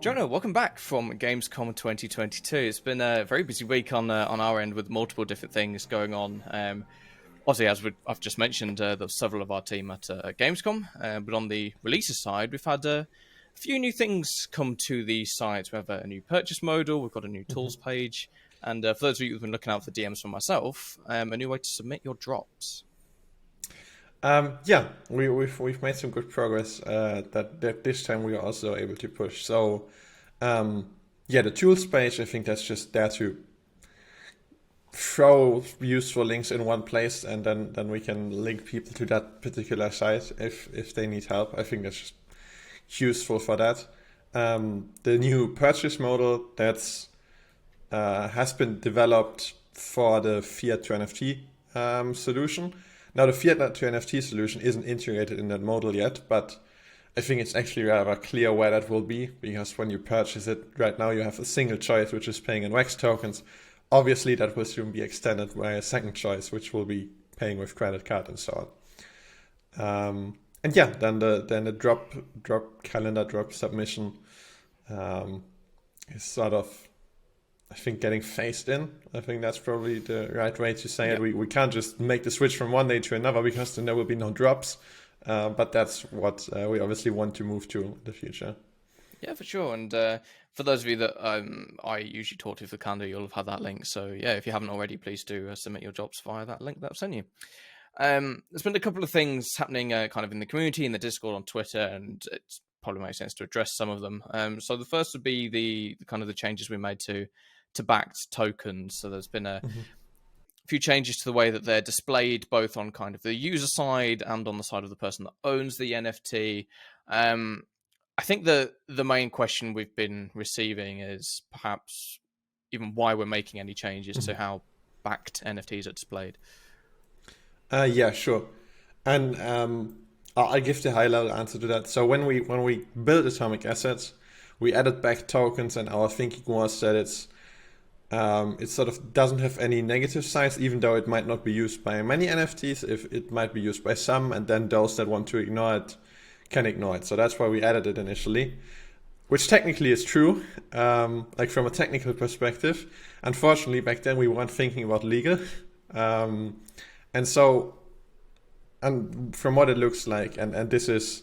Jona, welcome back from Gamescom 2022. It's been a very busy week on our end with multiple different things going on. Obviously, I've just mentioned, there's several of our team at Gamescom, but on the releases side, we've had a few new things come to the site. We have a new purchase modal, we've got a new tools page, and for those of you who've been looking out for DMs from myself, a new way to submit your drops. Yeah, we've made some good progress that this time we are also able to push. So, yeah, the tools page, I think that's just there to throw useful links in one place, and then we can link people to that particular site if they need help. I think that's just useful for that. The new purchase model that's has been developed for the fiat-to-NFT solution. Now, the fiat-to-NFT solution isn't integrated in that model yet, but I think it's actually rather clear where that will be, because when you purchase it, right now you have a single choice, which is paying in Wax tokens. Obviously, that will soon be extended by a second choice, which will be paying with credit card and so on. And yeah, then the drop calendar drop submission is sort of, I think, getting phased in. I think that's probably the right way to say it. We can't just make the switch from one day to another, because then there will be no drops. But that's what we obviously want to move to in the future. Yeah, for sure. And for those of you that I usually talk to for the calendar, you'll have had that link. So yeah, if you haven't already, please do submit your jobs via that link that I've sent you. There's been a couple of things happening kind of in the community, in the Discord, on Twitter, and it's probably makes sense to address some of them. So the first would be the kind of the changes we made to backed tokens. So there's been a few changes to the way that they're displayed, both on kind of the user side and on the side of the person that owns the NFT. I think the main question we've been receiving is perhaps even why we're making any changes to how backed NFTs are displayed. Yeah, sure. And I'll give the high level answer to that. So when we built Atomic Assets, we added back tokens, and our thinking was that it sort of doesn't have any negative sides, even though it might not be used by many NFTs. If it might be used by some, and then those that want to ignore it can ignore it. So that's why we added it initially, which technically is true, like from a technical perspective. Unfortunately, back then we weren't thinking about legal. And from what it looks like, and this is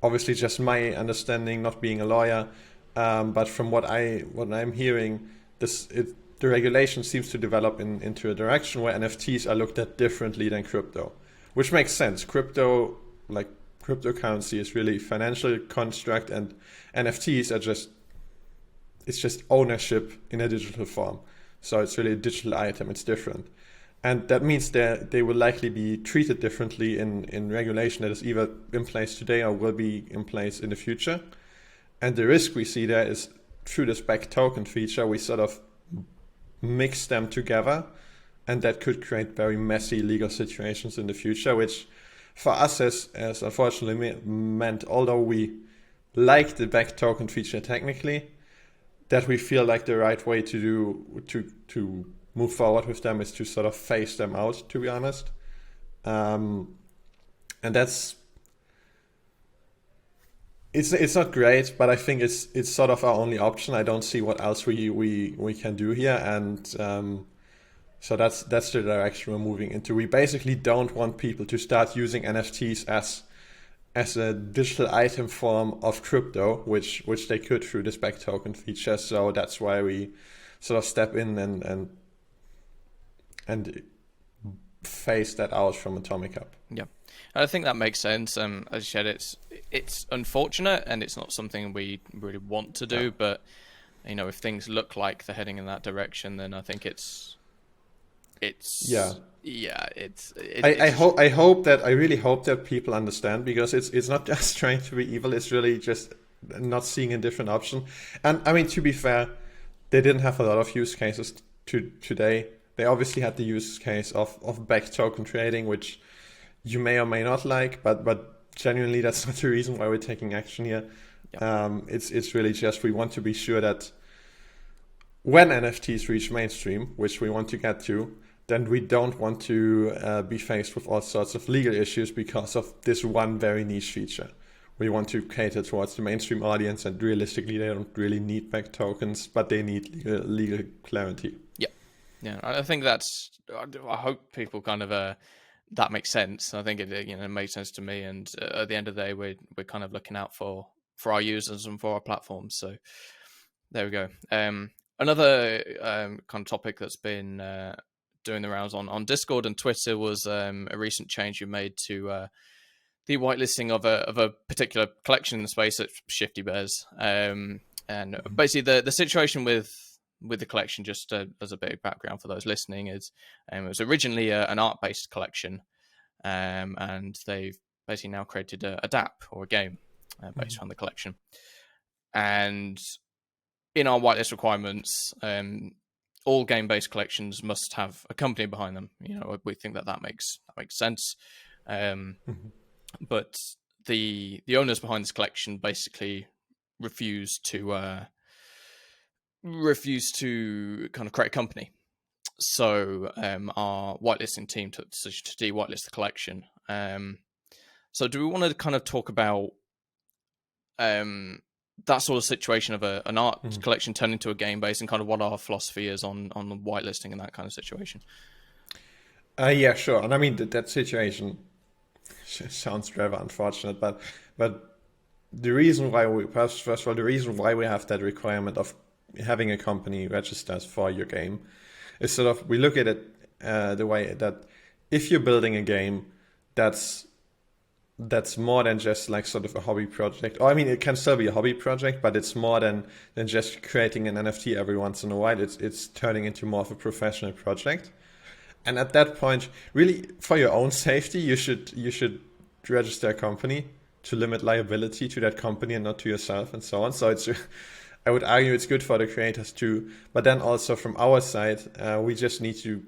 obviously just my understanding, not being a lawyer, but from what I'm hearing, the regulation seems to develop into a direction where NFTs are looked at differently than crypto, which makes sense. Cryptocurrency is really a financial construct, and NFTs are just ownership in a digital form. So it's really a digital item. It's different. And that means they will likely be treated differently in regulation that is either in place today or will be in place in the future. And the risk we see there is, through this back token feature, we sort of mix them together, and that could create very messy legal situations in the future, which for us has unfortunately meant, although we like the back token feature technically, that we feel like the right way to move forward with them is to sort of phase them out, to be honest. And that's, it's not great, but I think it's sort of our only option. I don't see what else we can do here, and so that's the direction we're moving into. We basically don't want people to start using NFTs as a digital item form of crypto, which they could through this back token feature. So that's why we sort of step in and phase that out from Atomic Hub. Yeah, I think that makes sense. As you said, it's unfortunate, and it's not something we really want to do. But if things look like they're heading in that direction, then I think it's I really hope that people understand, because it's not just trying to be evil. It's really just not seeing a different option. And I mean, to be fair, they didn't have a lot of use cases today. They obviously had the use case of back token trading, which you may or may not like, but genuinely that's not the reason why we're taking action here. Yep. It's really just, we want to be sure that when NFTs reach mainstream, which we want to get to, then we don't want to be faced with all sorts of legal issues because of this one very niche feature. we want to cater towards the mainstream audience, and realistically, they don't really need back tokens, but they need legal clarity. Yeah, I think that's. I hope people kind of that makes sense. I think it makes sense to me. And at the end of the day, we're kind of looking out for our users and for our platforms. So there we go. Another kind of topic that's been doing the rounds on Discord and Twitter was a recent change you made to the whitelisting of a particular collection in the space at Shifty Bears. And basically the situation with the collection, just as a bit of background for those listening, is it was originally an art-based collection, and they've basically now created a DApp or a game based on the collection. And in our whitelist requirements, all game-based collections must have a company behind them. We think that makes sense. But the owners behind this collection basically refuse to kind of create a company. So our whitelisting team took the decision to de-whitelist the collection. So do we want to kind of talk about that sort of situation of an art collection turned into a game base, and kind of what our philosophy is on the whitelisting and that kind of situation? Yeah, sure. And I mean, that situation sounds rather unfortunate, but the reason why first of all, the reason why we have that requirement of having a company registered for your game is sort of, we look at it the way that if you're building a game that's more than just like sort of a hobby project, or I mean, it can still be a hobby project, but it's more than just creating an NFT every once in a while. It's turning into more of a professional project. And at that point, really, for your own safety, you should register a company to limit liability to that company and not to yourself, and so on. So I would argue it's good for the creators too. But then also from our side, we just need to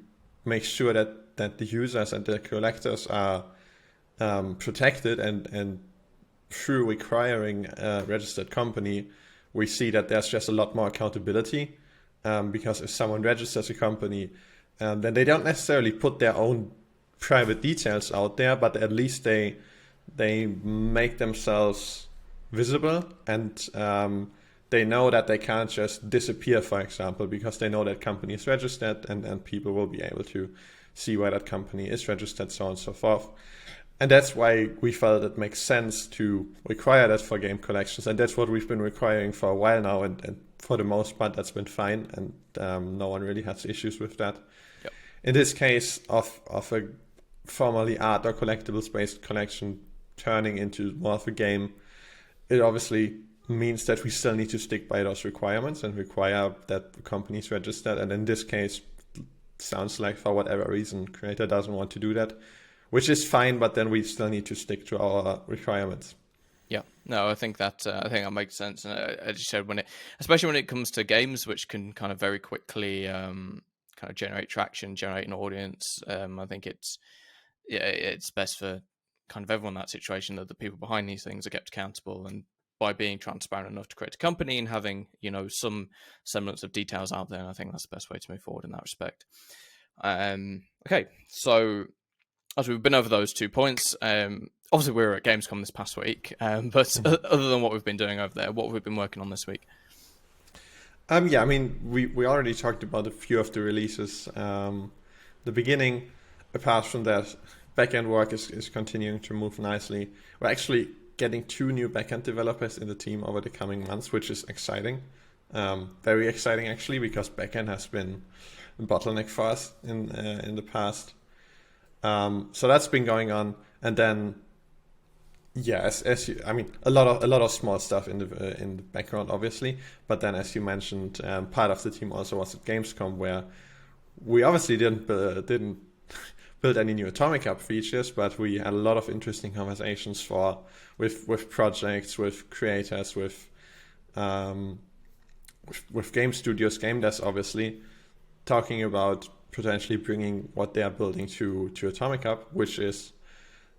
make sure that the users and the collectors are protected, and through requiring a registered company, we see that there's just a lot more accountability. Because if someone registers a company, then they don't necessarily put their own private details out there, but at least they make themselves visible, and they know that they can't just disappear, for example, because they know that company is registered, and people will be able to see where that company is registered, so on and so forth. And that's why we felt it makes sense to require that for game collections, and that's what we've been requiring for a while now, and for the most part that's been fine, and no one really has issues with that. Yep. In this case of a formerly art or collectibles-based collection turning into more of a game, it obviously means that we still need to stick by those requirements and require that the company is registered. And in this case, sounds like for whatever reason, creator doesn't want to do that, which is fine, but then we still need to stick to our requirements. Yeah, no, I think that makes sense. And as you said, especially when it comes to games, which can kind of very quickly kind of generate traction, generate an audience, I think it's best for kind of everyone in that situation that the people behind these things are kept accountable, and by being transparent enough to create a company and having some semblance of details out there, I think that's the best way to move forward in that respect. Okay, so as we've been over those 2 points, obviously we were at Gamescom this past week, but other than what we've been doing over there, what have we been working on this week? Yeah, I mean, we already talked about a few of the releases. The beginning, apart from that, backend work is continuing to move nicely. We're actually getting 2 new backend developers in the team over the coming months, which is exciting. Very exciting, actually, because backend has been a bottleneck for us in the past. So that's been going on, and then a lot of small stuff in the background, obviously. But then, as you mentioned, part of the team also was at Gamescom, where we obviously didn't build any new Atomic Hub features, but we had a lot of interesting conversations with projects, with creators, with game studios, game devs, obviously, talking about potentially bringing what they are building to Atomic Hub, which is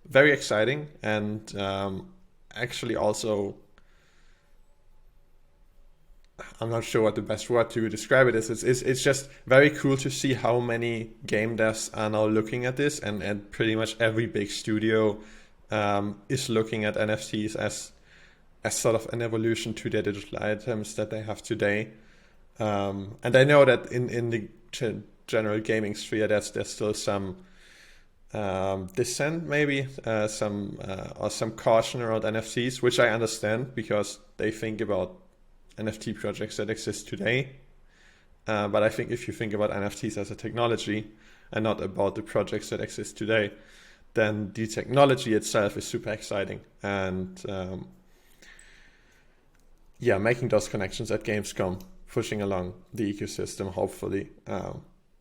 very exciting, and actually also, I'm not sure what the best word to describe it is. It's just very cool to see how many game devs are now looking at this, and pretty much every big studio is looking at NFTs as sort of an evolution to their digital items that they have today. And I know that in the general gaming sphere, there's still some dissent, maybe or some caution around NFTs, which I understand because they think about NFT projects that exist today. But I think if you think about NFTs as a technology and not about the projects that exist today, then the technology itself is super exciting. And making those connections at Gamescom, pushing along the ecosystem, hopefully,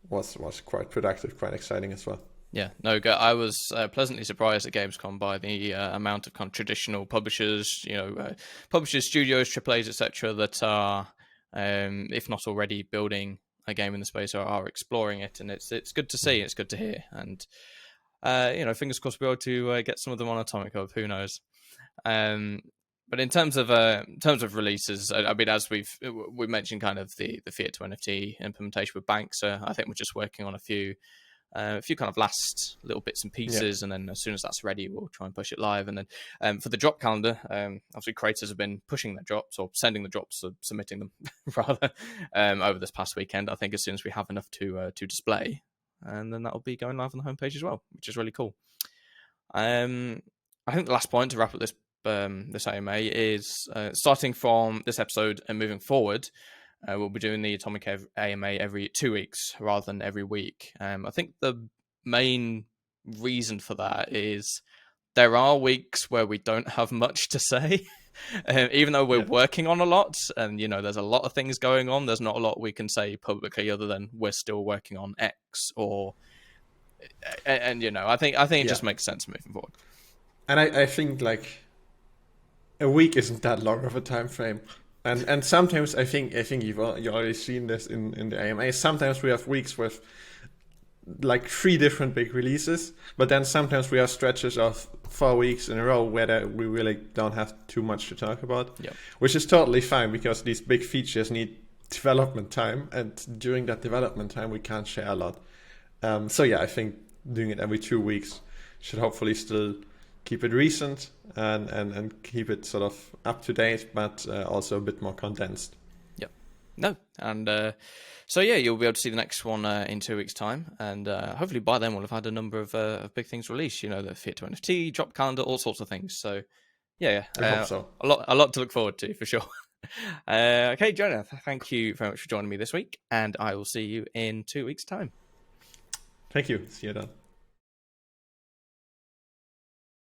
was quite productive, quite exciting as well. Yeah, no, I was pleasantly surprised at Gamescom by the amount of kind of traditional publishers, publishers, studios, AAAs, etc., that are, if not already building a game in the space, are exploring it, and it's good to see, it's good to hear, and fingers crossed we'll be able to get some of them on Atomic Hub. Who knows? But in terms of releases, I mean, as we mentioned, kind of the fiat-to-NFT implementation with banks. I think we're just working on a few kind of last little bits and pieces, and then as soon as that's ready, we'll try and push it live. And then for the drop calendar, obviously creators have been pushing their drops or sending the drops or submitting them rather over this past weekend. I think as soon as we have enough to display, and then that'll be going live on the homepage as well, which is really cool. I think the last point to wrap up this AMA is starting from this episode and moving forward. We'll be doing the Atomic AMA every 2 weeks rather than every week. I think the main reason for that is there are weeks where we don't have much to say. Even though we're working on a lot and, there's a lot of things going on, there's not a lot we can say publicly other than we're still working on X or... And I think it just makes sense moving forward. And I think, like, a week isn't that long of a time frame. And sometimes I think you've already seen this in the AMA. Sometimes we have weeks with like 3 different big releases, but then sometimes we have stretches of 4 weeks in a row where we really don't have too much to talk about, which is totally fine because these big features need development time, and during that development time we can't share a lot. I think doing it every 2 weeks should hopefully still keep it recent and keep it sort of up to date, but also a bit more condensed. Yep. No. And you'll be able to see the next one in 2 weeks' time. And hopefully by then we'll have had a number of big things released, the fiat-to-NFT, drop calendar, all sorts of things. So, I hope so. A lot to look forward to, for sure. Okay, Jona, thank you very much for joining me this week. And I will see you in 2 weeks' time. Thank you. See you then.